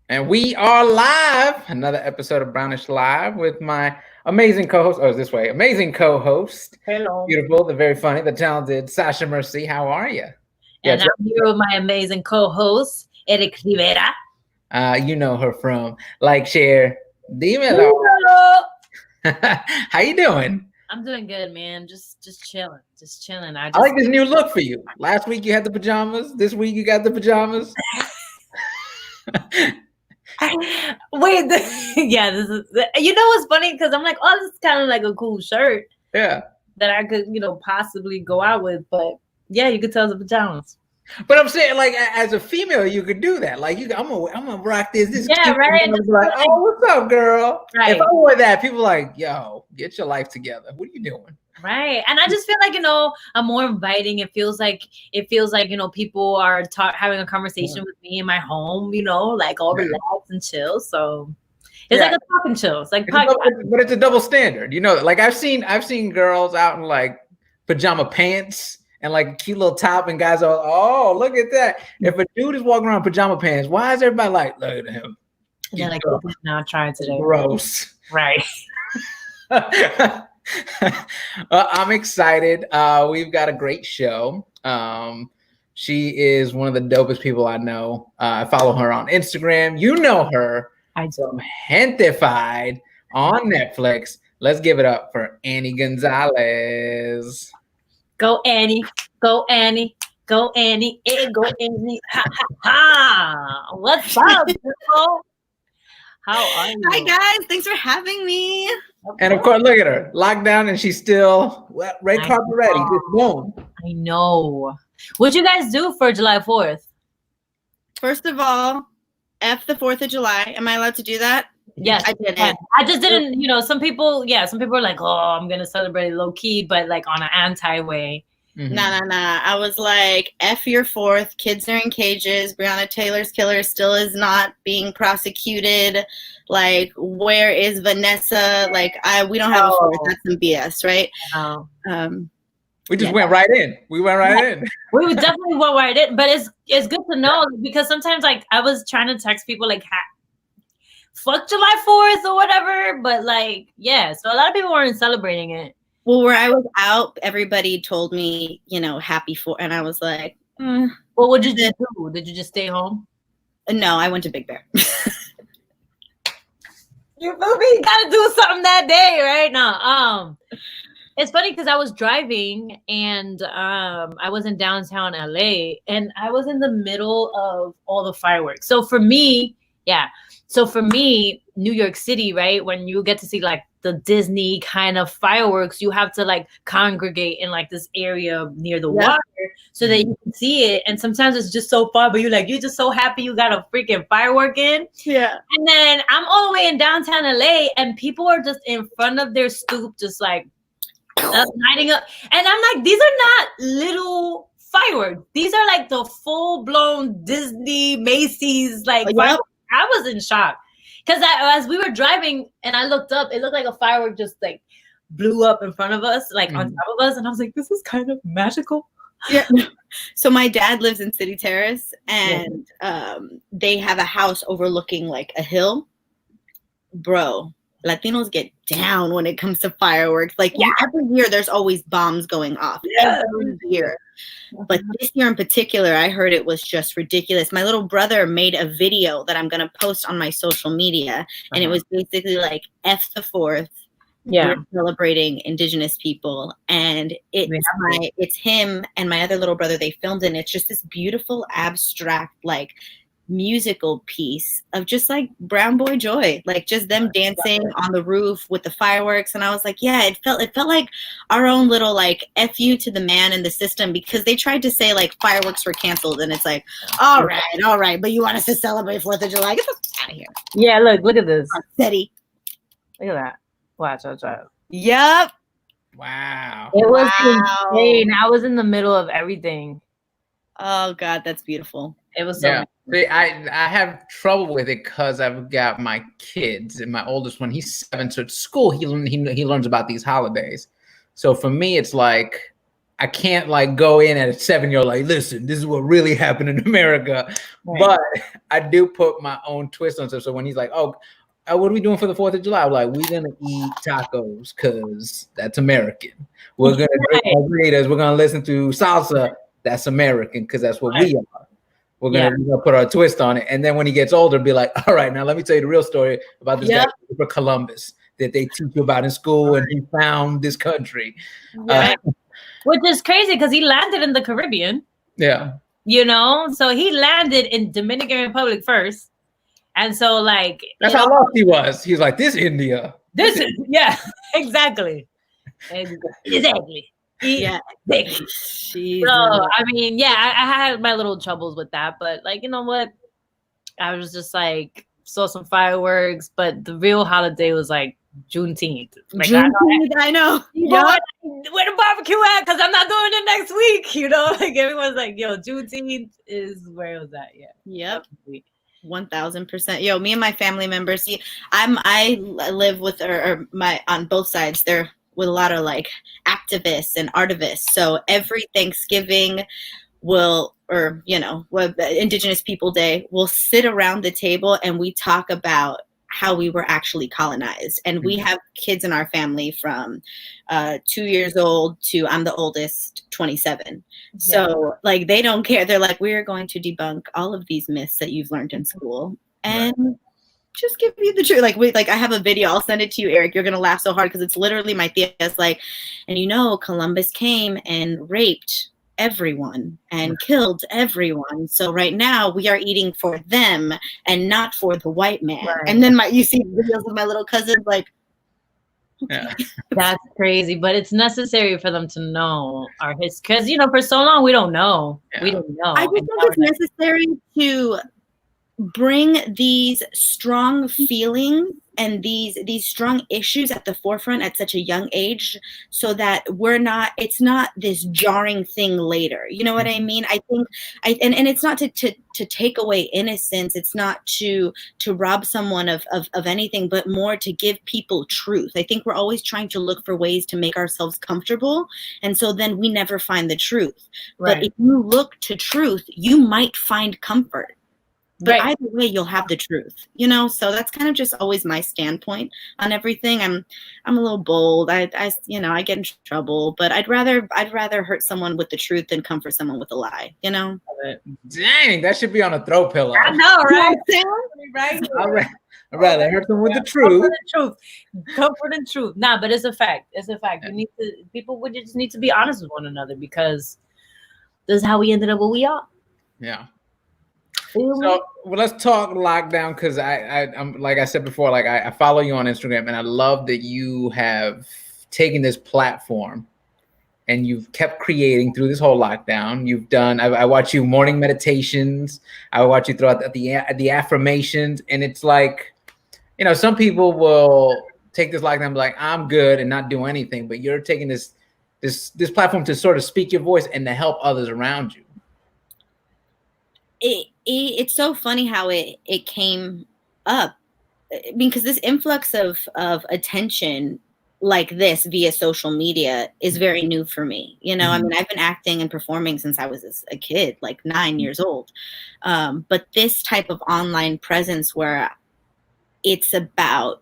And we are live. Another episode of Brownish Live with my amazing co-host. Oh, it's this way. Amazing co-host. Hello. Beautiful, the very funny, the talented Sasha Merci. How are you? And I'm here with my amazing co-host, Erik Rivera. You know her from Like, Share, Dímelo. How you doing? I'm doing good, man. Just chilling. Just chilling. I like this new look for you. Last week you had the pajamas. This week you got the pajamas. Wait, yeah, this is. You know what's funny? Because I'm like, oh, this is kind of like a cool shirt. Yeah. That I could, possibly go out with, but yeah, you could tell it's the pajamas. But I'm saying, like, as a female, you could do that. Like, I'm gonna rock this. This yeah, right. Like, oh, what's up, girl? Right. If I wore that, people are like, yo, get your life together. What are you doing? Right. And I just feel like, I'm more inviting. It feels like, people are having a conversation with me in my home, like all relaxed and chill. So it's like a talking chill. It's like but it's a double standard. Like I've seen girls out in like pajama pants and like a cute little top, and guys are, oh, look at that. If a dude is walking around in pajama pants, why is everybody like, look at him? Yeah, like not trying today. Gross. Right. I'm excited. We've got a great show. She is one of the dopest people I know. I follow her on Instagram. You know her. I do. Gentefied on Netflix. Let's give it up for Annie Gonzalez. Go Annie. Go Annie. Go Annie. Go Annie. Ha ha ha. What's up, people? How are you? Hi guys, thanks for having me. And of course, look at her, locked down, and she's still red carpet ready. Just boom. I know. What'd you guys do for July 4th? First of all, F the 4th of July. Am I allowed to do that? Yes, I didn't. I just didn't. Some people are like, oh, I'm gonna celebrate low key, but like on an anti way. Mm-hmm. Nah. I was like, F your 4th. Kids are in cages. Breonna Taylor's killer still is not being prosecuted. Like, where is Vanessa? Like, we don't have a 4th. That's some BS, right? We just went right in. We went right in. We would definitely went right in. But it's good to know, because sometimes like I was trying to text people like, fuck July 4th or whatever. But like, yeah. So a lot of people weren't celebrating it. Well, where I was out, everybody told me, happy 4th. And I was like, Well, what did you do? Did you just stay home? No, I went to Big Bear. You feel me? You gotta do something that day, right? No. It's funny because I was driving and I was in downtown LA and I was in the middle of all the fireworks. So for me, New York City, right? When you get to see like the Disney kind of fireworks, you have to like congregate in like this area near the water so that you can see it. And sometimes it's just so far, but you're just so happy you got a freaking firework in. Yeah. And then I'm all the way in downtown LA and people are just in front of their stoop, just like lighting up. And I'm like, these are not little fireworks. These are like the full-blown Disney Macy's like fireworks. I was in shock because as we were driving and I looked up, it looked like a firework just like blew up in front of us, like on top of us. And I was like, this is kind of magical. Yeah. So my dad lives in City Terrace and they have a house overlooking like a hill. Bro, Latinos get down when it comes to fireworks. Like every year there's always bombs going off. Every year. But this year in particular, I heard it was just ridiculous. My little brother made a video that I'm going to post on my social media. And it was basically like F the 4th. Yeah. We're celebrating Indigenous people. And it's him and my other little brother. They filmed it. And it's just this beautiful, abstract, like musical piece of just like brown boy joy, like just them dancing on the roof with the fireworks. And I was like, yeah, it felt like our own little like F you to the man in the system, because they tried to say like fireworks were canceled, and it's like, all right, but you want us to celebrate 4th of July? Get the out of here. Yeah, look at this. Steady. Look at that. Watch. Yep. Wow. It was insane. I was in the middle of everything. Oh God, that's beautiful. It was so I have trouble with it because I've got my kids, and my oldest one, he's 7, so at school he learns about these holidays. So for me, it's like I can't like go in at a 7-year-old like, listen, this is what really happened in America. Right. But I do put my own twist on stuff. So when he's like, oh, what are we doing for the 4th of July? I'm like, we're gonna eat tacos because that's American. We're gonna drink margaritas. We're gonna listen to salsa. That's American because that's what we are. We're gonna put our twist on it. And then when he gets older, be like, all right, now let me tell you the real story about this guy for Columbus that they teach you about in school, and he found this country. Which is crazy because he landed in the Caribbean. Yeah. You know, so he landed in Dominican Republic first. And so like that's how lost he was. He was like, this India. This is exactly. Exactly. Yeah. So I mean, I had my little troubles with that, but like, you know what? I was just like saw some fireworks, but the real holiday was like Juneteenth. Like, I know. Where the barbecue at? Because I'm not doing it next week. You know, like everyone's like, yo, Juneteenth is where it was at. Yeah. Yep. 1000%. Yo, me and my family members. See, I live with or my on both sides. They're with a lot of like activists and artivists. So every Thanksgiving Indigenous People Day, we'll sit around the table and we talk about how we were actually colonized. And we have kids in our family from 2 years old to, I'm the oldest, 27. So like, they don't care. They're like, we're going to debunk all of these myths that you've learned in school and just give you the truth. Like I have a video, I'll send it to you, Eric. You're going to laugh so hard because it's literally my thesis. Like, and Columbus came and raped everyone and killed everyone. So right now we are eating for them and not for the white man. And then you see videos of my little cousins like, that's crazy, but it's necessary for them to know our history because for so long we don't know. We don't know. I just think it's necessary to bring these strong feelings and these strong issues at the forefront at such a young age so that it's not this jarring thing later. You know what I mean? I think and it's not to take away innocence. It's not to rob someone of anything, but more to give people truth. I think we're always trying to look for ways to make ourselves comfortable. And so then we never find the truth. But if you look to truth, you might find comfort. But either way, you'll have the truth, so that's kind of just always my standpoint on everything. I'm a little bold. I get in trouble, but I'd rather hurt someone with the truth than comfort someone with a lie, Dang, that should be on a throw pillow. I know, right? I'd rather hurt them with the truth. Comfort and truth. Nah, but it's a fact. People would just need to be honest with one another because this is how we ended up where we are. Yeah. So let's talk lockdown because I'm like I said before, like I follow you on Instagram and I love that you have taken this platform and you've kept creating through this whole lockdown. You've done. I watch you morning meditations. I watch you throughout the affirmations, and it's like, some people will take this lockdown and be like, I'm good and not do anything, but you're taking this platform to sort of speak your voice and to help others around you. It's so funny how it came up because this influx of attention like this via social media is very new for me. I mean, I've been acting and performing since I was a kid, like 9 years old. But this type of online presence where it's about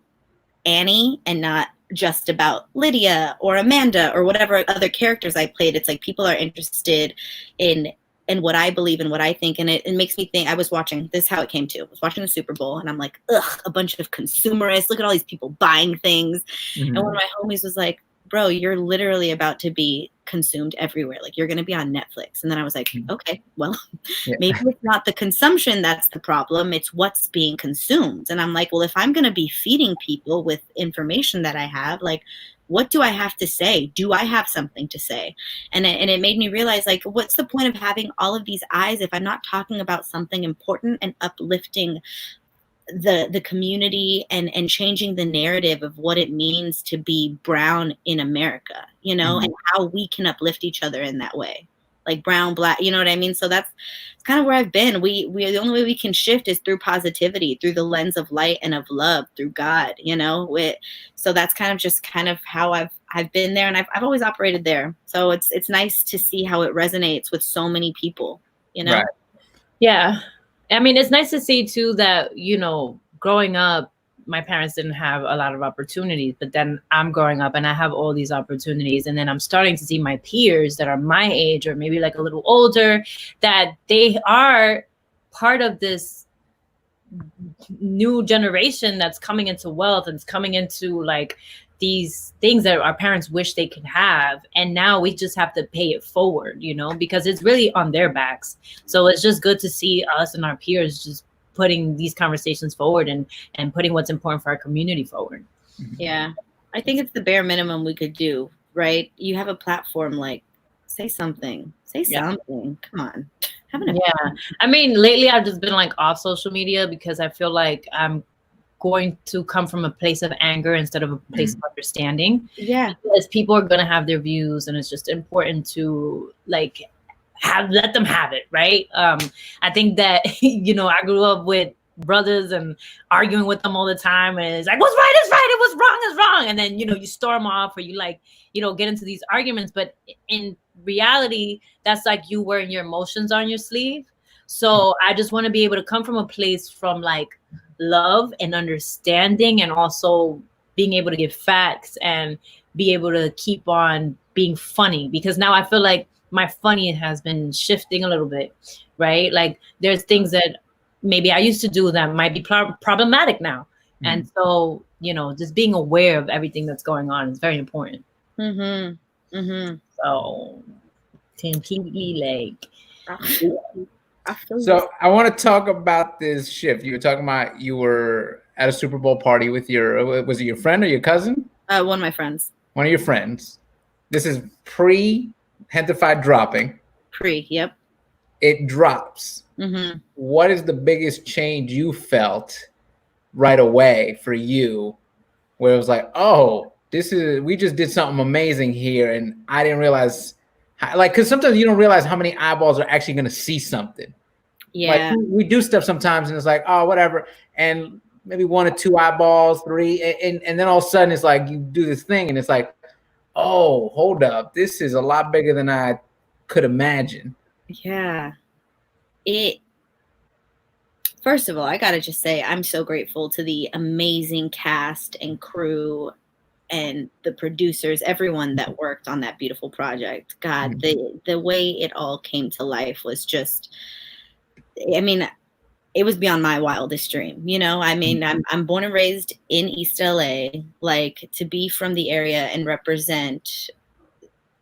Annie and not just about Lydia or Amanda or whatever other characters I played. It's like people are interested in what I believe and what I think. And it makes me think, I was watching, this is how it came to. I was watching the Super Bowl and I'm like, ugh, a bunch of consumerists. Look at all these people buying things. And one of my homies was like, bro, you're literally about to be consumed everywhere. Like you're going to be on Netflix. And then I was like, okay, well, maybe it's not the consumption that's the problem. It's what's being consumed. And I'm like, well, if I'm going to be feeding people with information that I have, like, what do I have to say? Do I have something to say? And it made me realize, like, what's the point of having all of these eyes if I'm not talking about something important and uplifting the community and changing the narrative of what it means to be brown in America, and how we can uplift each other in that way. Like brown, black, you know what I mean? So that's kind of where I've been. We the only way we can shift is through positivity, through the lens of light and of love, through God, So that's kind of how I've I've been there, and I've always operated there. So it's nice to see how it resonates with so many people, you know? Right. Yeah. I mean, it's nice to see too that, you know, growing up, my parents didn't have a lot of opportunities, but then I'm growing up and I have all these opportunities. And then I'm starting to see my peers that are my age or maybe like a little older, that they are part of this new generation that's coming into wealth and it's coming into like these things that our parents wish they could have, and now we just have to pay it forward, you know, because it's really on their backs. So it's just good to see us and our peers just putting these conversations forward and putting what's important for our community forward. Yeah, I think it's the bare minimum we could do, right? You have a platform, like, say something. Come on. Yeah, I mean, lately I've just been like off social media because I feel like I'm going to come from a place of anger instead of a place of understanding. Yeah, because people are going to have their views, and it's just important to like let them have it, right? I think that you know, I grew up with brothers and arguing with them all the time, and it's like, what's right is right and what's wrong is wrong, and then, you know, you storm off or you like, you know, get into these arguments, but in reality that's like you wearing your emotions on your sleeve. So I just want to be able to come from a place from like love and understanding, and also being able to give facts and be able to keep on being funny, because now I feel like my funny has been shifting a little bit, right? Like there's things that maybe I used to do that might be problematic now. And so, you know, just being aware of everything that's going on is very important. So completely like, so I want to talk about this shift. You were talking about you were at a Super Bowl party with was it your friend or your cousin? one of my friends. One of your friends. This is pre Gentefied dropping. Yep. It drops. What is the biggest change you felt right away for you, where it was like, oh, we just did something amazing here, and I didn't realize, like, because sometimes you don't realize how many eyeballs are actually going to see something. Yeah. Like, we do stuff sometimes, and it's like, oh, whatever, and maybe 1 or 2 eyeballs, 3, and then all of a sudden it's like you do this thing, and it's like, oh, hold up, this is a lot bigger than I could imagine. Yeah. First of all, I gotta just say, I'm so grateful to the amazing cast and crew and the producers, everyone that worked on that beautiful project. God, the way it all came to life was just, I mean, it was beyond my wildest dream. You know, I mean, I'm born and raised in East LA. Like, to be from the area and represent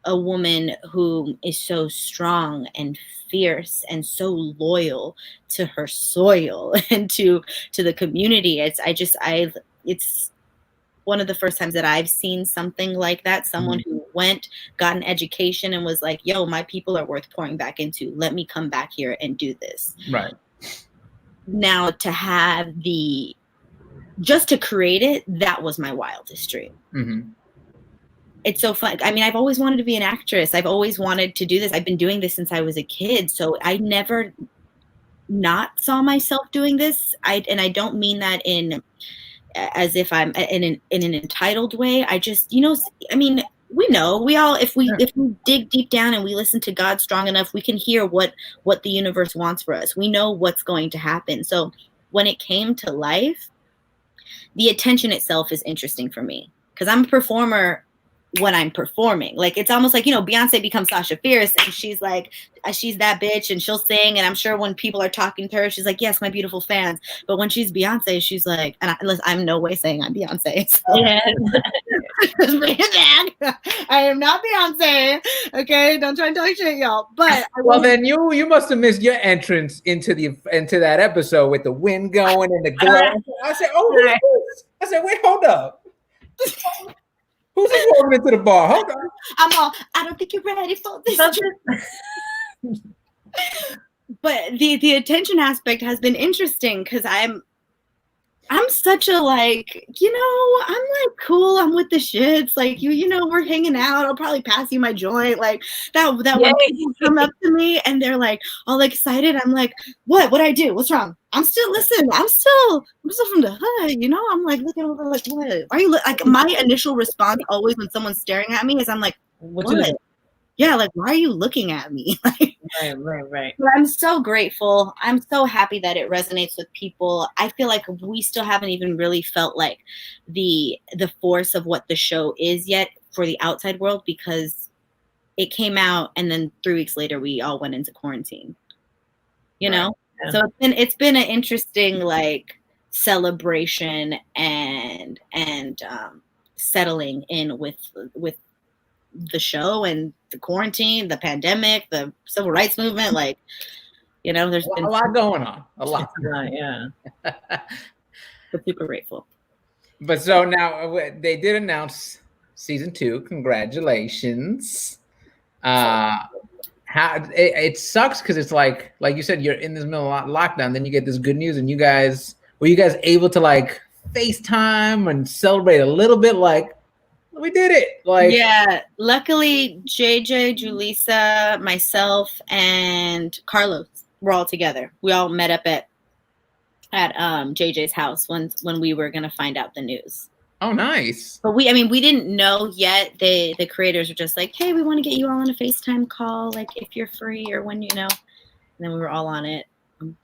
a woman who is so strong and fierce and so loyal to her soil and to the community. It's one of the first times that I've seen something like that. Someone who went, got an education, and was like, yo, my people are worth pouring back into. Let me come back here and do this. Right. Now, to have just to create it, that was my wildest dream. It's so fun. I mean, I've always wanted to be an actress. I've always wanted to do this. I've been doing this since I was a kid. So I never not saw myself doing this. I don't mean that as if I'm in an entitled way. I just, you know, I mean, we all, if we dig deep down and we listen to God strong enough, we can hear what the universe wants for us. We know what's going to happen. So when it came to life, the attention itself is interesting for me, because I'm a performer when I'm performing. Like, it's almost like, you know, Beyonce becomes Sasha Fierce, and she's like, she's that bitch, and she'll sing, and I'm sure when people are talking to her, she's like, yes, my beautiful fans. But when she's Beyonce, she's like, and unless I'm no way saying I'm Beyonce. So. Yeah. I am not Beyonce. Okay, don't try and talk shit, y'all. But then you must have missed your entrance into that episode with the wind going and the glow. I said, oh, who's this? I said, wait, hold up. Who's this walking into the bar? Hold on. I don't think you're ready for this. But the attention aspect has been interesting, because I'm such a like, I'm like cool. I'm with the shits. Like we're hanging out. I'll probably pass you my joint. Like that when people come up to me and they're like all excited, I'm like, what'd I do? What's wrong? I'm still from the hood, I'm like looking over like, what? Are you like my initial response always when someone's staring at me is I'm like, what? Yeah, like why are you looking at me? Right. But I'm so grateful. I'm so happy that it resonates with people. I feel like we still haven't even really felt like the force of what the show is yet for the outside world because it came out and then 3 weeks later we all went into quarantine. Yeah. So it's been an interesting like celebration and settling in with the show and the quarantine, the pandemic, the civil rights movement. Like, there's been a lot going on. A lot. Yeah. We're super grateful. But so now they did announce season 2. Congratulations. How it sucks because it's like you said, you're in this middle of lockdown, then you get this good news, and were you guys able to like FaceTime and celebrate a little bit? Like, we did it. Like, yeah, luckily JJ, Julissa, myself, and Carlos were all together. We all met up at JJ's house when we were gonna find out the news. Oh, nice. But we didn't know yet. The creators were just like, hey, we want to get you all on a FaceTime call, like if you're free or when And then we were all on it. It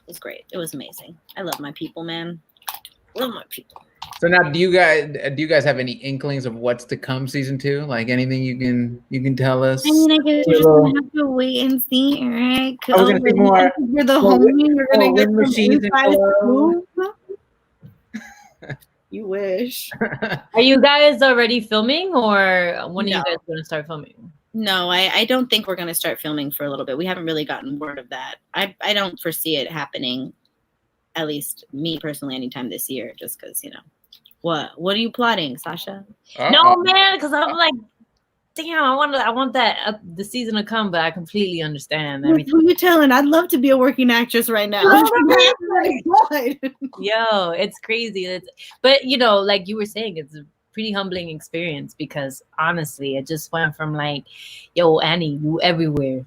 was great. It was amazing. I love my people, man. Love my people. So now, do you guys have any inklings of what's to come season 2? Like anything you can tell us? I mean, I guess we're just gonna have to wait and see, Eric. We're gonna see more. You're the homie. You're gonna get some inside scoop. You wish. Are you guys already filming, or when are you guys going to start filming? No, I don't think we're going to start filming for a little bit. We haven't really gotten word of that. I don't foresee it happening, at least me personally, anytime this year, just because, What are you plotting, Sasha? No, man, because I'm like, damn, I want that the season to come, but I completely understand everything. Who you telling? I'd love to be a working actress right now. Yo, it's crazy. But like you were saying, it's a pretty humbling experience because honestly, it just went from like, yo, Annie, you everywhere,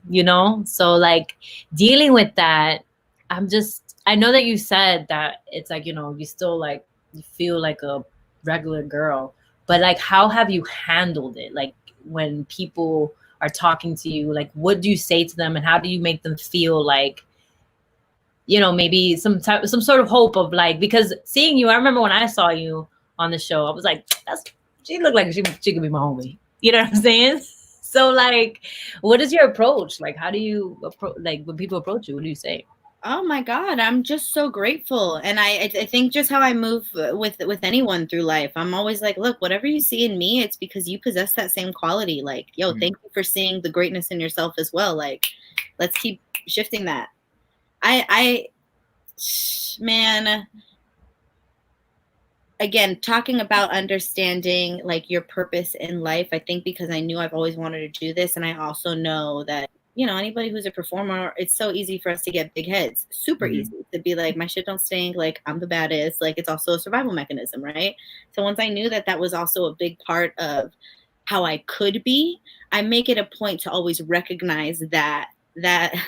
So like dealing with that, I know that you said that it's like, you still like you feel like a regular girl, but like how have you handled it? Like when people are talking to you, like what do you say to them and how do you make them feel like, maybe some sort of hope of like, because seeing you, I remember when I saw you on the show, I was like, she looked like she could be my homie. You know what I'm saying? So like, what is your approach? Like, how do you approach, like when people approach you, what do you say? Oh my God, I'm just so grateful. And I think just how I move with anyone through life, I'm always like, look, whatever you see in me, it's because you possess that same quality. Like, yo, thank you for seeing the greatness in yourself as well. Like, let's keep shifting that. Man, again, talking about understanding like your purpose in life, I think because I knew I've always wanted to do this. And I also know that anybody who's a performer, it's so easy for us to get big heads. Super easy to be like, my shit don't stink. Like, I'm the baddest. Like, it's also a survival mechanism, right? So once I knew that was also a big part of how I could be, I make it a point to always recognize that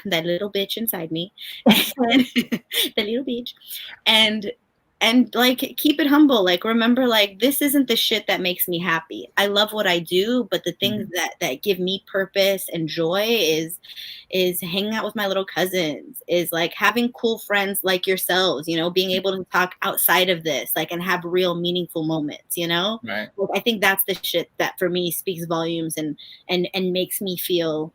little bitch inside me, the little bitch, and like keep it humble. Like remember, like this isn't the shit that makes me happy. I love what I do, but the things that give me purpose and joy is hanging out with my little cousins, is like having cool friends like yourselves, being able to talk outside of this, like, and have real meaningful moments, Right. Like, I think that's the shit that for me speaks volumes and makes me feel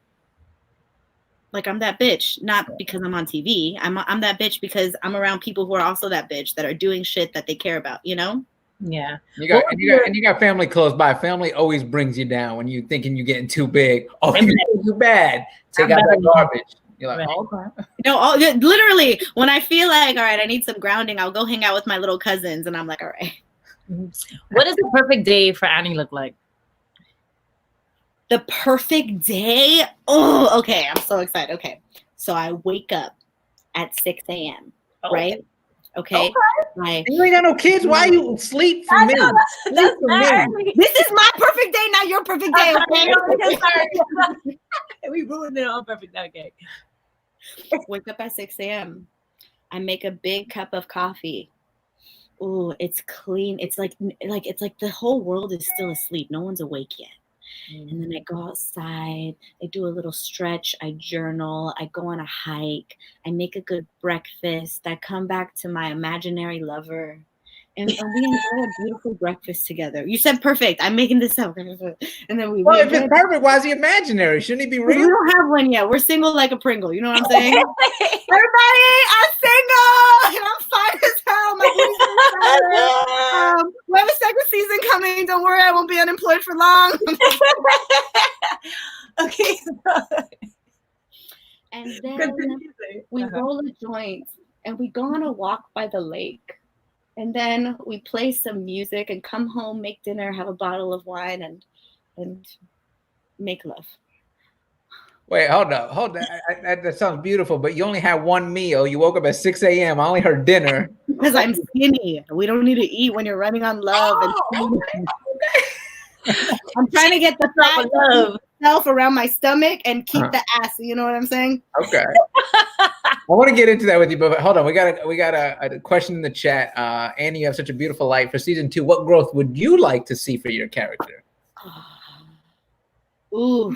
like I'm that bitch, not because I'm on TV. I'm that bitch because I'm around people who are also that bitch that are doing shit that they care about, Yeah. You got family close by. Family always brings you down when you're thinking you're getting too big. Oh, you're bad. Take out that garbage. You're like, oh, okay. No, literally, when I feel like, all right, I need some grounding, I'll go hang out with my little cousins, and I'm like, all right. What does the perfect day for Annie look like? The perfect day? Oh, okay. I'm so excited. Okay. So I wake up at 6 a.m., right? Okay. You ain't got no kids. Why you sleep for me? That's me. This is my perfect day, not your perfect day. Okay. We ruined it on perfect day. Okay. Wake up at 6 a.m. I make a big cup of coffee. Ooh, it's clean. It's like the whole world is still asleep. No one's awake yet. And then I go outside, I do a little stretch, I journal, I go on a hike, I make a good breakfast, I come back to my imaginary lover, and we enjoy a beautiful breakfast together. You said perfect. I'm making this up. And then Well, if it's perfect, why is he imaginary? Shouldn't he be real? We don't have one yet. We're single like a Pringle. You know what I'm saying? Everybody, I'm single and I'm fine as hell. My body's we have a second season coming. Don't worry, I won't be unemployed for long. Okay. And then we roll a joint and we go on a walk by the lake. And then we play some music and come home, make dinner, have a bottle of wine, and make love. Wait, hold on. That sounds beautiful, but you only had one meal. You woke up at 6 a.m. I only heard dinner. Because I'm skinny. We don't need to eat when you're running on love. I'm trying to get the fat love self around my stomach and keep the ass. You know what I'm saying? Okay. I want to get into that with you, but hold on. We got a question in the chat. Anya, you have such a beautiful light for season 2. What growth would you like to see for your character? Ooh.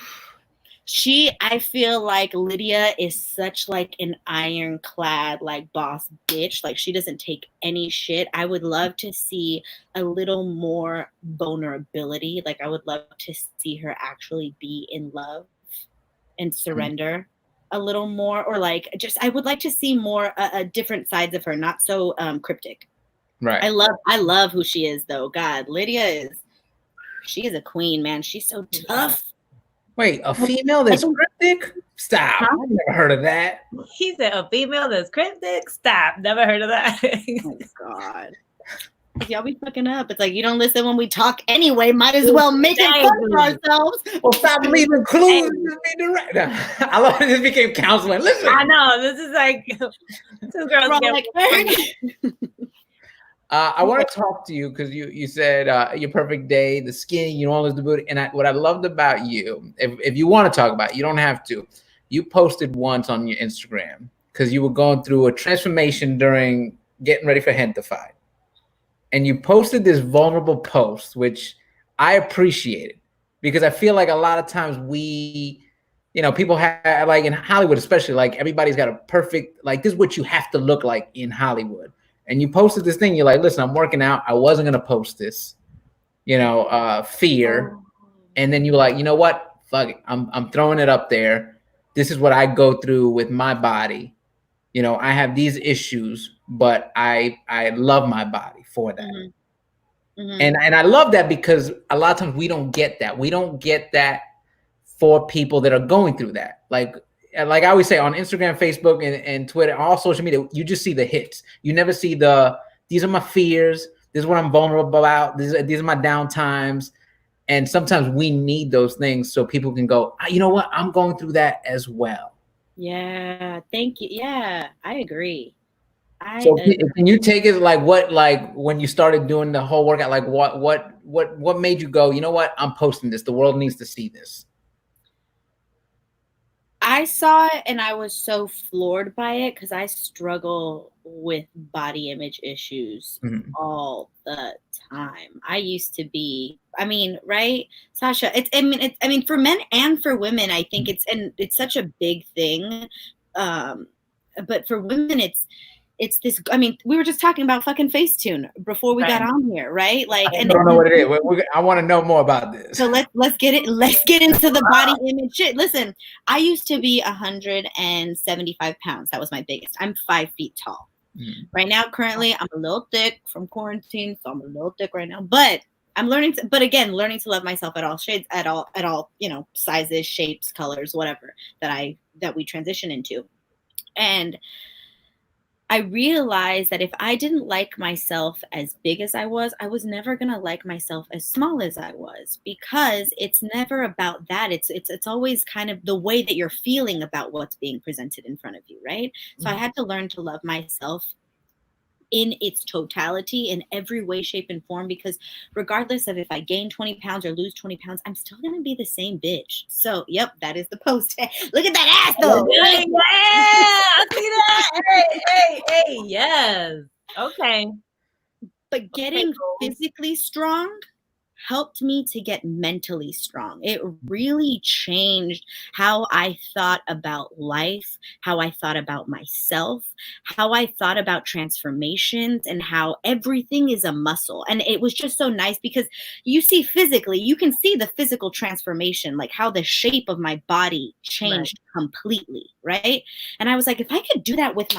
I feel like Lydia is such like an ironclad, like boss bitch. Like she doesn't take any shit. I would love to see a little more vulnerability. Like I would love to see her actually be in love and surrender a little more, or like I would like to see more different sides of her, not so cryptic. Right. I love who she is though. God, Lydia she is a queen, man. She's so tough. Wait, a female that's cryptic? Stop. Huh? I've never heard of that. He said a female that's cryptic? Stop. Never heard of that. Oh, God. Y'all be fucking up. It's like you don't listen when we talk anyway. Might as well make it fun for ourselves. Well, stop leaving clues. Just be direct. I love it. This became counseling. Listen. I know. This is like 2 girls get like, I want to talk to you because you said your perfect day, the skinny, you don't lose the booty. And what I loved about you, if you want to talk about it, you don't have to. You posted once on your Instagram because you were going through a transformation during getting ready for Gentefied. And you posted this vulnerable post, which I appreciated because I feel like a lot of times people have, like in Hollywood especially, like everybody's got a perfect, like this is what you have to look like in Hollywood. And you posted this thing. You're like, listen, I'm working out. I wasn't going to post this, fear. And then you were like, you know what? Fuck it. I'm throwing it up there. This is what I go through with my body. I have these issues, but I love my body for that. Mm-hmm. Mm-hmm. And I love that because a lot of times we don't get that. We don't get that for people that are going through that. Like I always say on Instagram, Facebook, and Twitter, all social media, you just see the hits. You never see these are my fears. This is what I'm vulnerable about. These are my down times. And sometimes we need those things so people can go, you know what? I'm going through that as well. Yeah. Thank you. Yeah, I agree. So can you take it like when you started doing the whole workout, like what made you go, you know what? I'm posting this. The world needs to see this. I saw it and I was so floored by it because I struggle with body image issues all the time. I used to be, right, Sasha? For men and for women, I think it's such a big thing. But for women, it's this. We were just talking about fucking Facetune before we got on here, right? Like, I don't know what it is. I want to know more about this. So let's get into the body image shit. Listen, I used to be 175 pounds. That was my biggest. I'm 5 feet tall. Right now, currently, I'm a little thick from quarantine, so I'm a little thick right now. But I'm learning to love myself at all shades, at all, sizes, shapes, colors, whatever that we transition into, and I realized that if I didn't like myself as big as I was never going to like myself as small as I was, because it's never about that. It's always kind of the way that you're feeling about what's being presented in front of you, right? So I had to learn to love myself in its totality, in every way, shape, and form, because regardless of if I gain 20 pounds or lose 20 pounds, I'm still going to be the same bitch. So, yep, that is the post. Look at that ass, though. Yeah, I see that. Hey, yes. Okay. But getting physically strong helped me to get mentally strong. It really changed how I thought about life, how I thought about myself, how I thought about transformations, and how everything is a muscle. And it was just so nice because you see physically, you can see the physical transformation, like how the shape of my body changed completely, right? And I was like, if I could do that with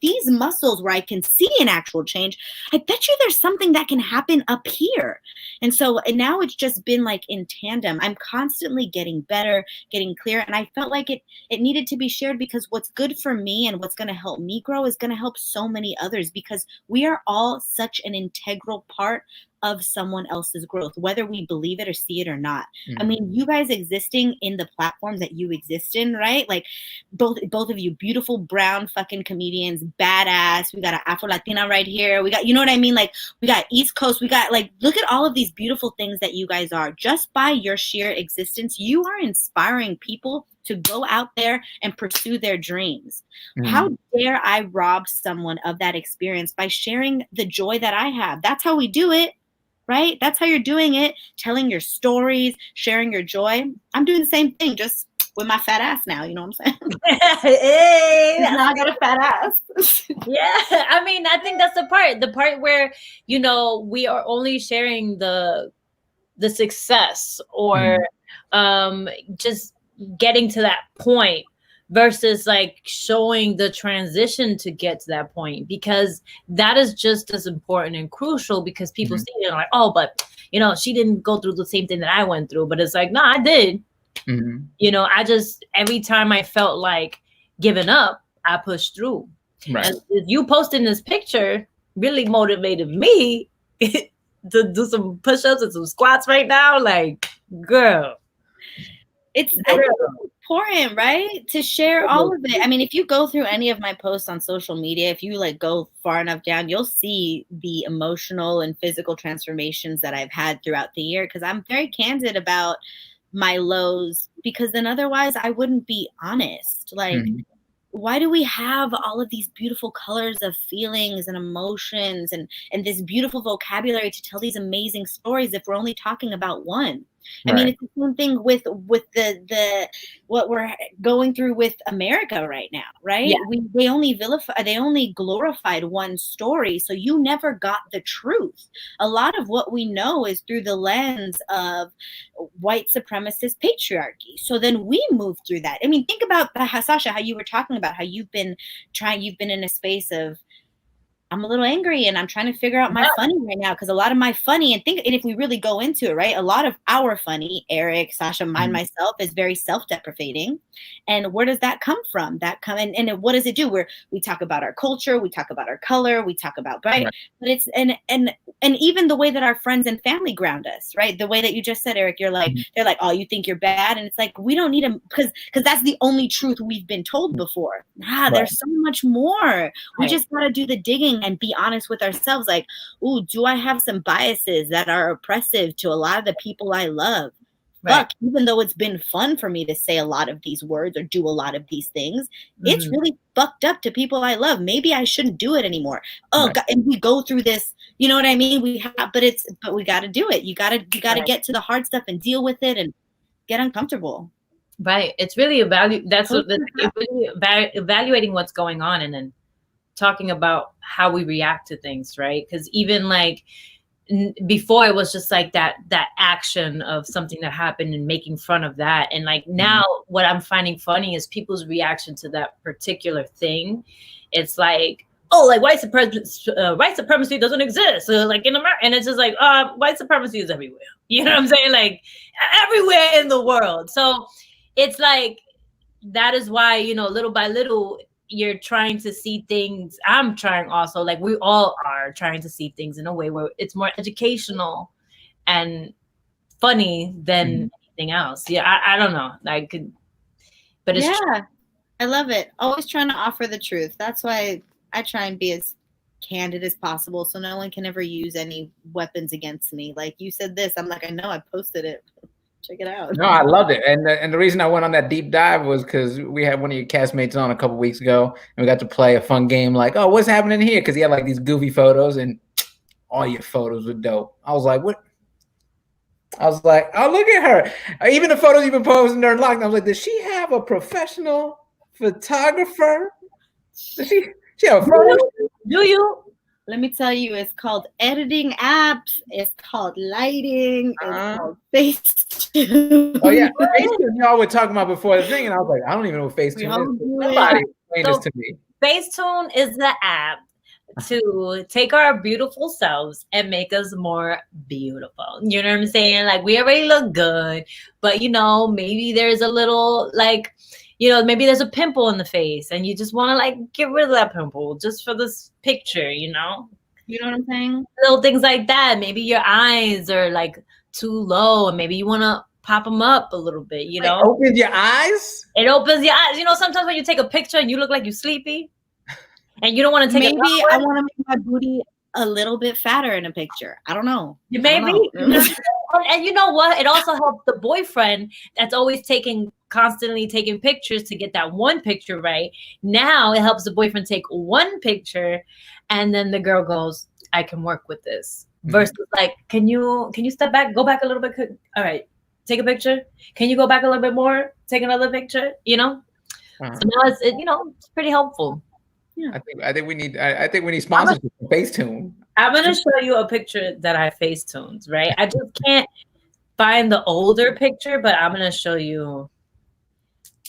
these muscles where I can see an actual change, I bet you there's something that can happen up here. And so now it's just been like in tandem. I'm constantly getting better, getting clear. And I felt like it needed to be shared, because what's good for me and what's going to help me grow is going to help so many others, because we are all such an integral part of someone else's growth, whether we believe it or see it or not. Mm-hmm. I mean, you guys existing in the platforms that you exist in, right? Like both of you, beautiful brown fucking comedians, badass. We got an Afro Latina right here. We got, you know what I mean? Like we got East Coast. We got like, look at all of these beautiful things that you guys are. Just by your sheer existence, you are inspiring people to go out there and pursue their dreams. Mm-hmm. How dare I rob someone of that experience by sharing the joy that I have? That's how we do it. Right? That's how you're doing it. Telling your stories, sharing your joy. I'm doing the same thing, just with my fat ass now. You know what I'm saying? Hey, now I got a fat ass. Yeah. I mean, I think that's the part where, you know, we are only sharing the success or just getting to that point, versus like showing the transition to get to that point, because that is just as important and crucial, because people see it and like, oh, but you know, she didn't go through the same thing that I went through. But it's like, no, I did. You know, I just, every time I felt like giving up, I pushed through. Right. And you posting this picture really motivated me to do some push-ups and some squats right now. Like, girl. It's important, right? To share all of it. I mean, if you go through any of my posts on social media, if you like go far enough down, you'll see the emotional and physical transformations that I've had throughout the year, because I'm very candid about my lows, because then otherwise I wouldn't be honest. Like, why do we have all of these beautiful colors of feelings and emotions and this beautiful vocabulary to tell these amazing stories if we're only talking about one? I mean, it's the same thing with the what we're going through with America right now, right? Yeah. They only glorified one story, so you never got the truth. A lot of what we know is through the lens of white supremacist patriarchy. So then we move through that. I mean, think about Sasha, how you were talking about how you've been in a space of, I'm a little angry and I'm trying to figure out my funny right now, because a lot of my funny, and if we really go into it, right, a lot of our funny, Erik, Sasha, mine, myself, is very self-deprecating. And where does that come from? And what does it do? Where we talk about our culture, we talk about our color, we talk about but it's and even the way that our friends and family ground us, right? The way that you just said, Erik, you're like, they're like, oh, you think you're bad, and it's like, we don't need them, because that's the only truth we've been told before. There's so much more. We just gotta do the digging and be honest with ourselves. Like, ooh, do I have some biases that are oppressive to a lot of the people I love? Fuck, even though it's been fun for me to say a lot of these words or do a lot of these things, it's really fucked up to people I love. Maybe I shouldn't do it anymore. Oh, God, and we go through this, you know what I mean? But we got to do it. You got to get to the hard stuff and deal with it and get uncomfortable. Right. It's really evaluating what's going on, and then talking about how we react to things, right? Because even like before, it was just like that action of something that happened and making fun of that. And like now what I'm finding funny is people's reaction to that particular thing. It's like, oh, like white supremacy doesn't exist. So like in America, and it's just like, white supremacy is everywhere. You know what I'm saying? Like everywhere in the world. So it's like, that is why, you know, little by little, you're trying to see things. I'm trying also, like we all are trying to see things in a way where it's more educational and funny than anything else. Yeah, I don't know. But it's I love it. Always trying to offer the truth. That's why I try and be as candid as possible, so no one can ever use any weapons against me. Like, you said this, I'm like, I know, I posted it. Check it out. No, I loved it. And the reason I went on that deep dive was because we had one of your castmates on a couple weeks ago, and we got to play a fun game like, oh, what's happening here? Because he had like these goofy photos, and all your photos were dope. I was like, what? I was like, oh, look at her. Even the photos you've been posting during lockdown, I was like, does she have a professional photographer? Does she have a photo? Do you? Let me tell you, it's called editing apps. It's called lighting. It's called Facetune. Oh yeah, Facetune. Y'all were talking about before the thing, and I was like, I don't even know what Facetune is. Somebody explain this to me. Facetune is the app to take our beautiful selves and make us more beautiful. You know what I'm saying? Like, we already look good, but maybe there's a little maybe there's a pimple in the face and you just want to like get rid of that pimple just for this picture, You know what I'm saying? Little things like that. Maybe your eyes are like too low and maybe you want to pop them up a little bit, It opens your eyes? It opens your eyes. Sometimes when you take a picture and you look like you're sleepy and you don't want to take maybe I want to make my booty a little bit fatter in a picture. I don't know. Maybe. And you know what? It also helps the boyfriend that's always constantly taking pictures to get that one picture right. Now it helps the boyfriend take one picture and then the girl goes, I can work with this. Versus like, can you step back, go back a little bit? All right, take a picture. Can you go back a little bit more? Take another picture, So now it's pretty helpful. Yeah. I think we need sponsorship for Facetune. I'm gonna show you a picture that I Facetuned, right? I just can't find the older picture, but I'm gonna show you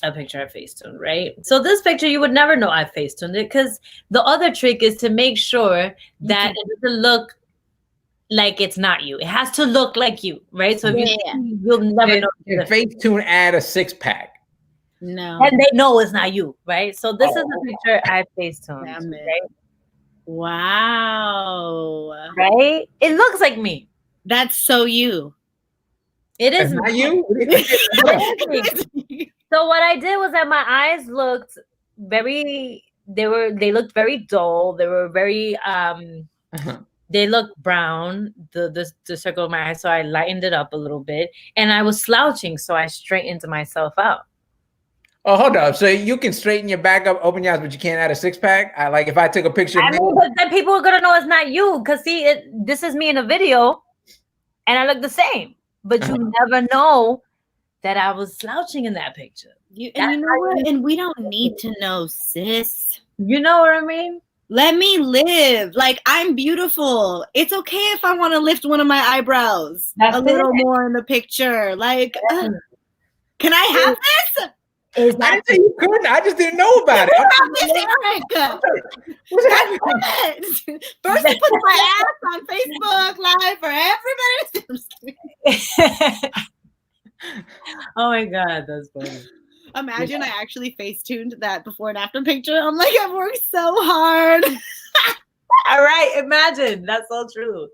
a picture I Facetuned, right? So this picture, you would never know I Facetuned it because the other trick is to make sure that it doesn't look like it's not you. It has to look like you, right? So if you'll never know. Can Facetune add a 6-pack? No. And they know it's not you, right? So this is the picture I Facetuned, right? Wow. Right? It looks like me. That's so you. It is not you? So what I did was that my eyes looked they looked very dull. They were very they looked brown, the circle of my eyes. So I lightened it up a little bit. And I was slouching, so I straightened myself out. Oh, hold up. So you can straighten your back up, open your eyes, but you can't add a 6-pack? Like if I took a picture of me. But then people are going to know it's not you. Because see, this is me in a video. And I look the same. But you never know that I was slouching in that picture. You know what? And we don't need to know, sis. You know what I mean? Let me live. Like, I'm beautiful. It's okay if I want to lift one of my eyebrows a little more in the picture. Like, can I have this? I didn't say you couldn't. I just didn't know about it. What's happening? First, I put my ass on Facebook Live for everybody to see. Oh my God, that's funny. Imagine I actually Facetuned that before and after picture. I'm like, I've worked so hard. All right, imagine. That's so true.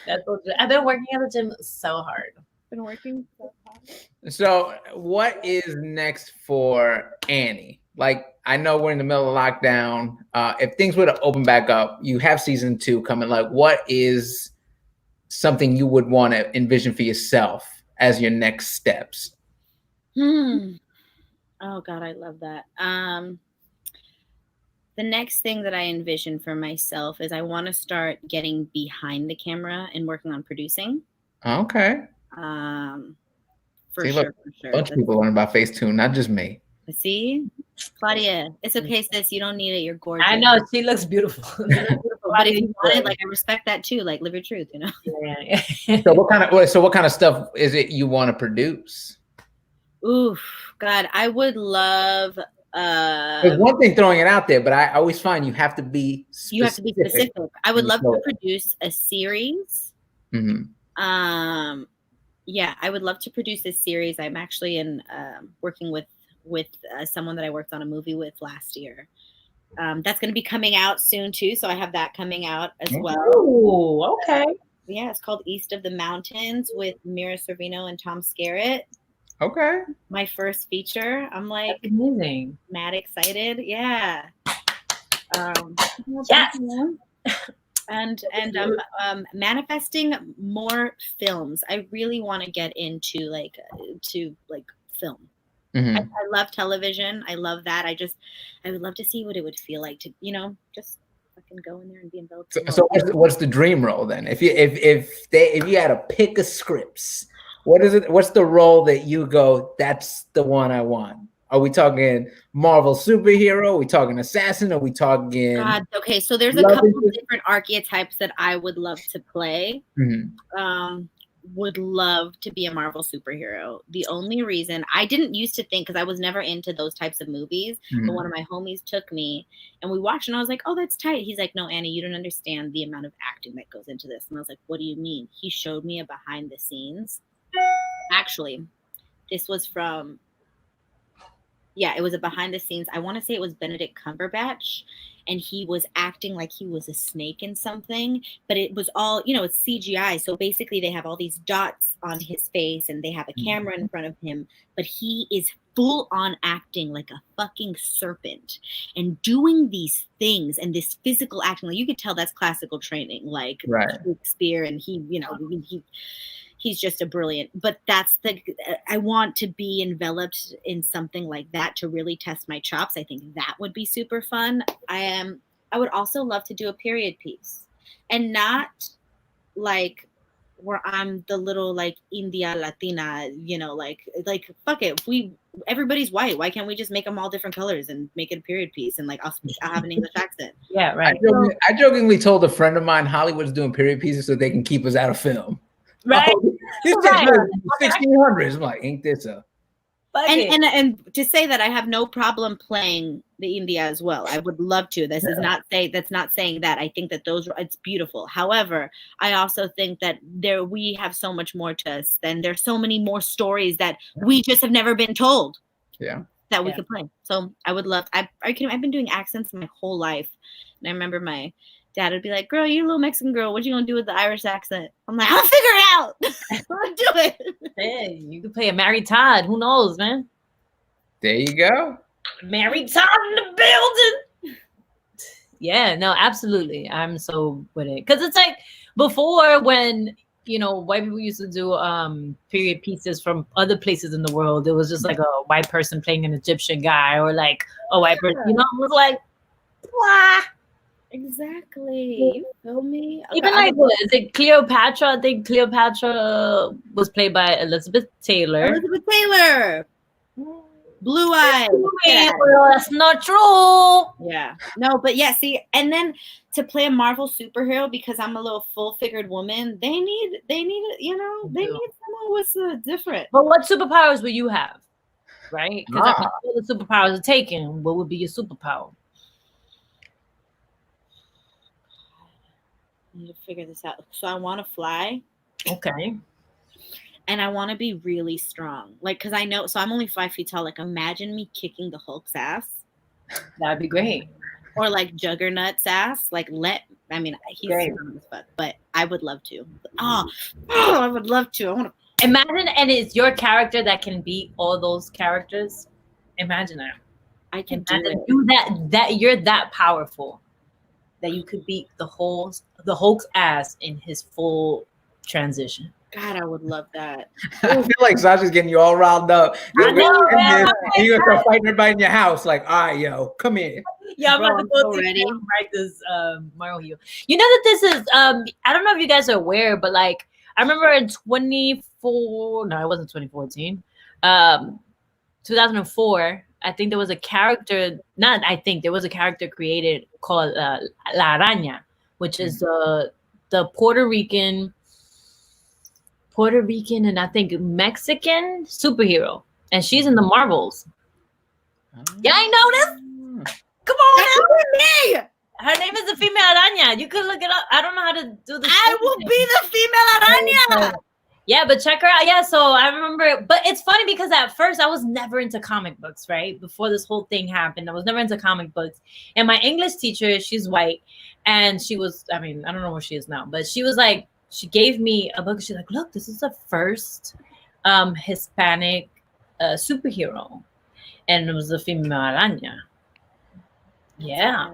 That's so true. I've been working at the gym so hard. Been working so hard. So what is next for Annie? Like, I know we're in the middle of lockdown. If things were to open back up, you have season 2 coming. Like, what is something you would want to envision for yourself as your next steps? Oh God, I love that. The next thing that I envision for myself is I want to start getting behind the camera and working on producing. Okay. For sure. A bunch of people learn about Facetune, not just me. See, Claudia, it's okay, sis. You don't need it. You're gorgeous. I know, she looks beautiful. But if you want it, like, I respect that too. Like, live your truth, Yeah. So what kind of stuff is it you want to produce? Oof, God, I would love. There's one thing throwing it out there, but I always find you have to be specific. You have to be specific. I would love to produce a series. Mm-hmm. Yeah, I would love to produce this series. I'm actually working with someone that I worked on a movie with last year. That's going to be coming out soon too, so I have that coming out as well. Oh, okay. Yeah, it's called East of the Mountains with Mira Sorvino and Tom Skerritt. Okay. My first feature. I'm like, that's amazing. Mad excited. Yeah. Yes. And I'm manifesting more films. I really want to get into like film. Mm-hmm. I love television. I love that. I would love to see what it would feel like to, just fucking go in there and be enveloped. So what's the dream role then? If you had to pick a scripts, what is it? What's the role that you go, that's the one I want? Are we talking Marvel superhero? Are we talking assassin? Are we talking? God, okay, so there's a couple of different archetypes that I would love to play. Mm-hmm. Would love to be a Marvel superhero. The only reason I didn't used to think, because I was never into those types of movies, but one of my homies took me and we watched and I was like, oh, that's tight. He's like, no, Annie, you don't understand the amount of acting that goes into this. And I was like, what do you mean? He showed me a behind the scenes. Actually, this was from, it was a behind the scenes. I want to say it was Benedict Cumberbatch, and he was acting like he was a snake in something, but it was all, it's CGI. So basically they have all these dots on his face and they have a camera in front of him, but he is full on acting like a fucking serpent and doing these things and this physical acting. Like you could tell that's classical training, like Shakespeare, and he's just a brilliant, but I want to be enveloped in something like that to really test my chops. I think that would be super fun. I would also love to do a period piece, and not like where I'm the little like India Latina, like fuck it. Everybody's white. Why can't we just make them all different colors and make it a period piece? And like I'll have an English accent. Yeah, right. I jokingly told a friend of mine Hollywood's doing period pieces so they can keep us out of film. Right. This Right. 1600s. I'm like, ain't this a? And to say that I have no problem playing the India as well. I would love to. That's not saying that. I think that it's beautiful. However, I also think that we have so much more to us, and there's so many more stories that we just have never been told. Yeah. That we could play. So I would love. I've been doing accents my whole life, and I remember my dad would be like, girl, you a little Mexican girl. What you gonna do with the Irish accent? I'm like, I'll figure it out. I'll do it. Hey, you could play a Mary Todd. Who knows, man? There you go. Mary Todd in the building. Yeah, no, absolutely. I'm so with it. Because it's like before when, white people used to do period pieces from other places in the world. It was just like a white person playing an Egyptian guy or like a white person, it was like, blah. Exactly. You feel me? Okay, even like is it Cleopatra? I think Cleopatra was played by Elizabeth Taylor. Blue eyes. Well, that's not true. Yeah. No, but yeah, see, and then to play a Marvel superhero, because I'm a little full-figured woman, they need someone with different. But what superpowers will you have? Right? Because all the superpowers are taken. What would be your superpower? I need to figure this out. So I want to fly. Okay. And I want to be really strong. Like, because I know, so I'm only 5 feet tall. Like, imagine me kicking the Hulk's ass. That'd be great. Or like Juggernaut's ass. Like, he's strong as fuck. But I would love to. I would love to. I want to. Imagine, and it's your character that can beat all those characters. Imagine that. I can do that you're that powerful that you could beat the Hulk's ass in his full transition. God, I would love that. I feel like Sasha's getting you all riled up. You're gonna start fighting everybody in your house. Like, all right, yo, come in. Yeah, I'm about to go ready. Practice Mario Heel. You know that this is I don't know if you guys are aware, but like I remember in 2014. 2004. I think there was a character. There was a character created called La Araña, which is the Puerto Rican and I think Mexican superhero, and she's in the Marvels. Yeah, I know this. Come on, me. Her name is the female Anya. You could look it up. I don't know how to do this. I will be the female Anya. Yeah, but check her out. Yeah, so I remember, but it's funny because at first I was never into comic books, right? Before this whole thing happened, I was never into comic books. And my English teacher, she's white, and she was, I don't know where she is now, but she was like, she gave me a book. She's like, look, this is the first Hispanic superhero. And it was the female Anya. Yeah.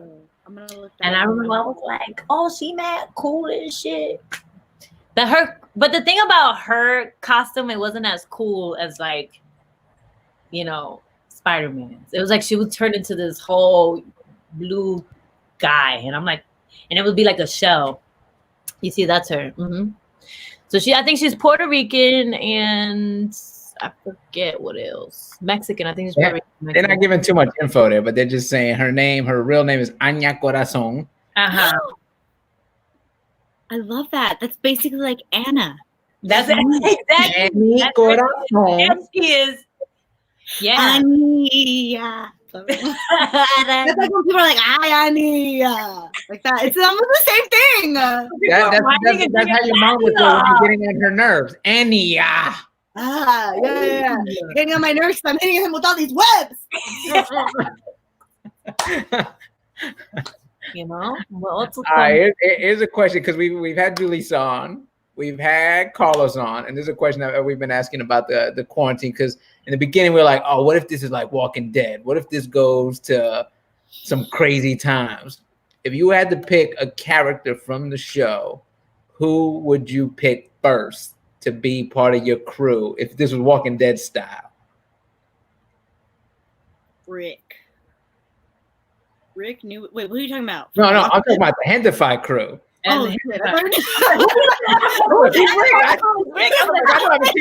I'm gonna look that And I up. remember I was like, oh, she mad cool and shit. But the thing about her costume, it wasn't as cool as like, Spider-Man's. It was like she would turn into this whole blue guy, and I'm like, and it would be like a shell. You see, that's her. Mm-hmm. So I think she's Puerto Rican, and I forget what else. Mexican. I think she's Puerto Rican. They're not giving too much info there, but they're just saying her real name is Anya Corazon. Uh-huh. I love that. That's basically like Anna. That's exactly. Yes, she is. Yeah. Anya. That's like when people are like, "Hi, Anya," like that. It's almost the same thing. That's how your mom would do when you're getting on her nerves. Anya. Yeah. Getting on my nerves. I'm hitting him with all these webs. Well, all right, here's a question, because we've had Julissa on, we've had Carlos on, and there's a question that we've been asking about the quarantine, because in the beginning we were like, oh, what if this is like Walking Dead? What if this goes to some crazy times? If you had to pick a character from the show, who would you pick first to be part of your crew if this was Walking Dead style? Rick knew. Wait, what are you talking about? No, I'm talking about the Gentefied crew. Oh, shit. I haven't seen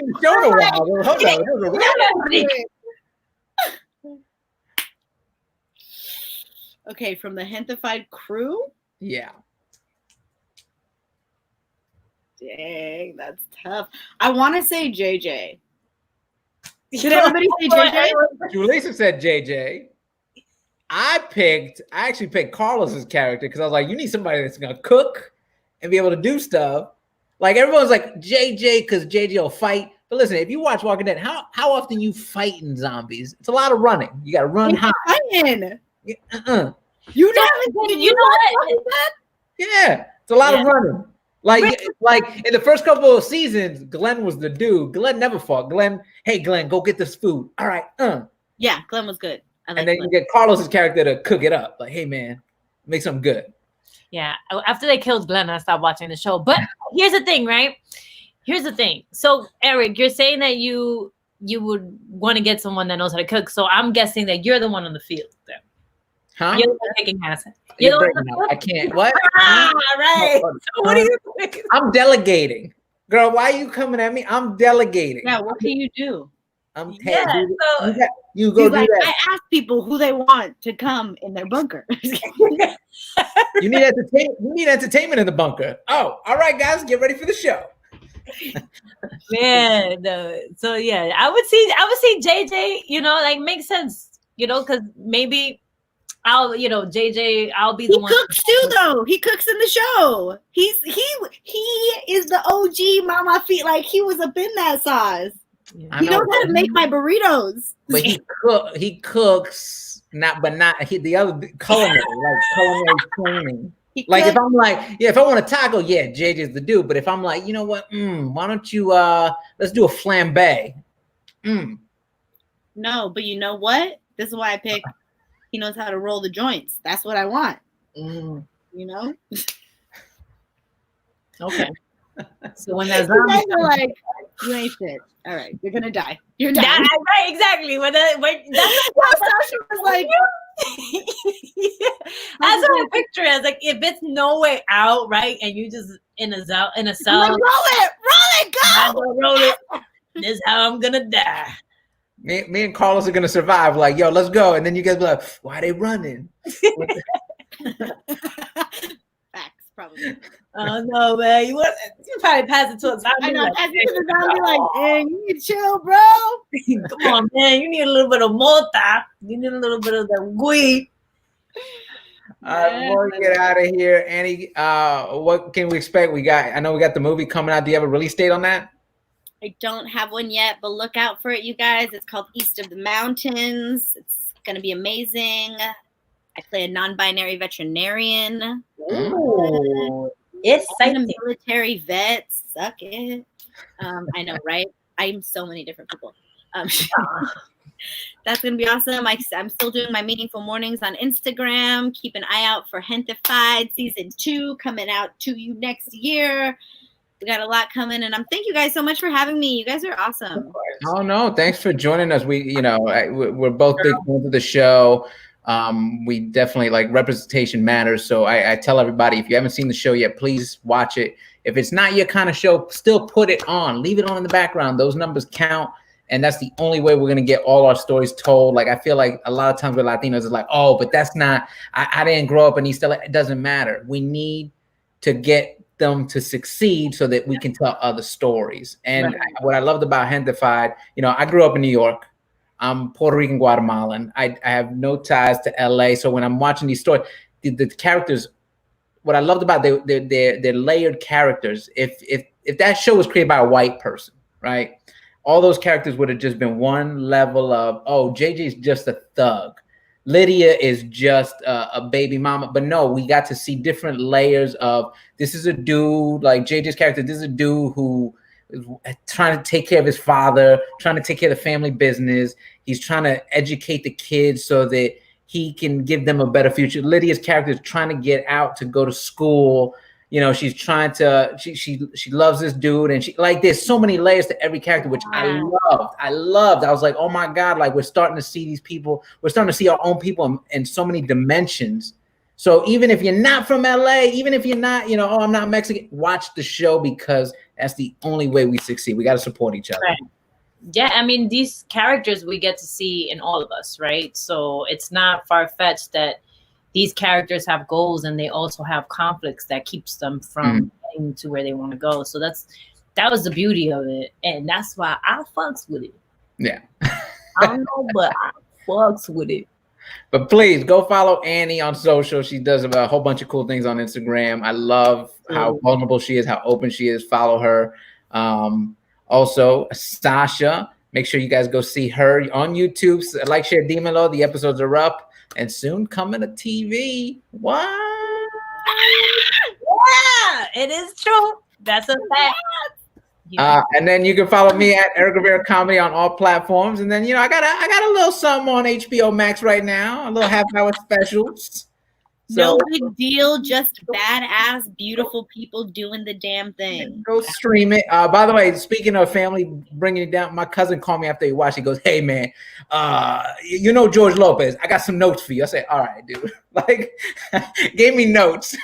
the show in a while. Hold on. Okay, from the Gentefied crew? Yeah. Dang, that's tough. I want to say JJ. Did everybody say JJ? Julissa said JJ. I actually picked Carlos's character because I was like, you need somebody that's gonna cook and be able to do stuff. Like everyone's like JJ because JJ will fight. But listen, if you watch Walking Dead, how often you fighting zombies? It's a lot of running. You gotta run high. You know what? Yeah, it's a lot of running. Like in the first couple of seasons, Glenn was the dude. Glenn never fought. Hey Glenn, go get this food. All right, Yeah, Glenn was good. And then you get Carlos's character to cook it up. Like, hey man, make something good. Yeah. After they killed Glenn, I stopped watching the show. But here's the thing, right? Here's the thing. So Erik, you're saying that you would want to get someone that knows how to cook. So I'm guessing that you're the one on the field then. Huh? You're the one taking ass. I can't. What? Right. So what are you doing? I'm delegating. Girl, why are you coming at me? I'm delegating. Yeah, what can you do? You go do that. I ask people who they want to come in their bunker. You need entertainment in the bunker. Oh, all right, guys, get ready for the show. Man, no. So yeah, I would see JJ. Like makes sense. Because maybe I'll be the one. He cooks too, though. He cooks in the show. He is the OG Mama Feet. Like he was up in that sauce. Yeah. He knows how to make my burritos. But he cooks the other culinary training. Like if I'm like, if I want a taco, JJ's the dude. But if I'm like, you know what, why don't you let's do a flambe? No, but you know what? This is why I pick. He knows how to roll the joints. That's what I want. Okay. So when that zombie are like, you ain't shit. All right, you're gonna die. You're dying. Right, exactly. That's what Sasha was like. That's what I picture it as. Like if it's no way out, right, and you just in a cell. Like, roll it, go. Roll it. This is how I'm gonna die. Me and Carlos are gonna survive. Like, yo, let's go. And then you guys be like, why are they running? Facts, probably. Oh no, man! You probably pass it to a zombie. I know. Pass it to the zombie. Like, dang, you need to chill, bro. Come on, man! You need a little bit of mota. You need a little bit of the weed. Before we get out of here, Annie, what can we expect? I know we got the movie coming out. Do you have a release date on that? I don't have one yet, but look out for it, you guys. It's called East of the Mountains. It's gonna be amazing. I play a non-binary veterinarian. Ooh. It's I'm a military vet. Suck it. I know, right? I'm so many different people. That's going to be awesome. I'm still doing my meaningful mornings on Instagram. Keep an eye out for Gentefied season 2 coming out to you next year. We got a lot coming, and thank you guys so much for having me. You guys are awesome. Oh no, thanks for joining us. We're both big fans of the show. We definitely like representation matters. So I tell everybody, if you haven't seen the show yet, please watch it. If it's not your kind of show, still put it on. Leave it on in the background. Those numbers count. And that's the only way we're going to get all our stories told. Like, I feel like a lot of times with Latinos, it's like, oh, but that's not, I didn't grow up and he's still, it doesn't matter. We need to get them to succeed so that we can tell other stories. And what I loved about Gentefied, I grew up in New York. I'm Puerto Rican, Guatemalan. I have no ties to LA. So when I'm watching these stories, the characters, what I loved about they're layered characters. If that show was created by a white person, right? All those characters would have just been one level of, oh, JJ's just a thug. Lydia is just a baby mama. But no, we got to see different layers of, this is a dude, like JJ's character, this is a dude who is trying to take care of his father, trying to take care of the family business. He's trying to educate the kids so that he can give them a better future. Lydia's character is trying to get out to go to school. She's trying to, she loves this dude, and there's so many layers to every character, which I loved. I was like, oh my God, like we're starting to see these people, we're starting to see our own people in so many dimensions. So even if you're not from LA, even if you're not, oh, I'm not Mexican, watch the show, because that's the only way we succeed. We got to support each other. Right. Yeah, I mean, these characters we get to see in all of us, right? So it's not far-fetched that these characters have goals, and they also have conflicts that keeps them from getting to where they want to go. So that was the beauty of it, and that's why I fucks with it. Yeah, I don't know, but I fucks with it. But please go follow Annie on social. She does a whole bunch of cool things on Instagram. I love how vulnerable she is, how open she is. Follow her. Also, Sasha. Make sure you guys go see her on YouTube. Like, share, Dímelo. The episodes are up. And soon coming to TV. What? Yeah, it is true. That's a fact. And then you can follow me at Erik Rivera Comedy on all platforms. And then I got a little something on HBO Max right now, a little half-hour specials. No big deal, just badass, beautiful people doing the damn thing. Go stream it. By the way, speaking of family bringing it down, my cousin called me after he watched. He goes, "Hey man, George Lopez. I got some notes for you." I said, "All right, dude." Like, gave me notes.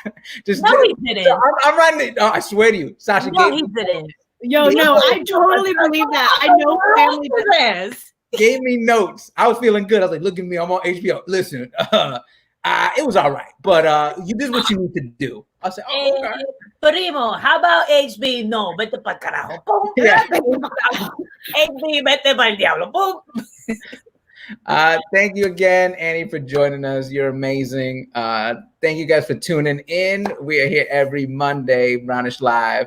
He didn't. I'm writing it. I swear to you, Sasha. No, he didn't. No, I totally believe that. I know family business. Gave me notes. I was feeling good. I was like, "Look at me. I'm on HBO. Listen." It was all right, but you did what you need to do. I said, "Oh, okay." Primo, how about HB? No, vete pa'l carajo. Boom. Yeah. HB, vete pa'l diablo. Boom. Thank you again, Annie, for joining us. You're amazing. Thank you guys for tuning in. We are here every Monday, Brownish Live.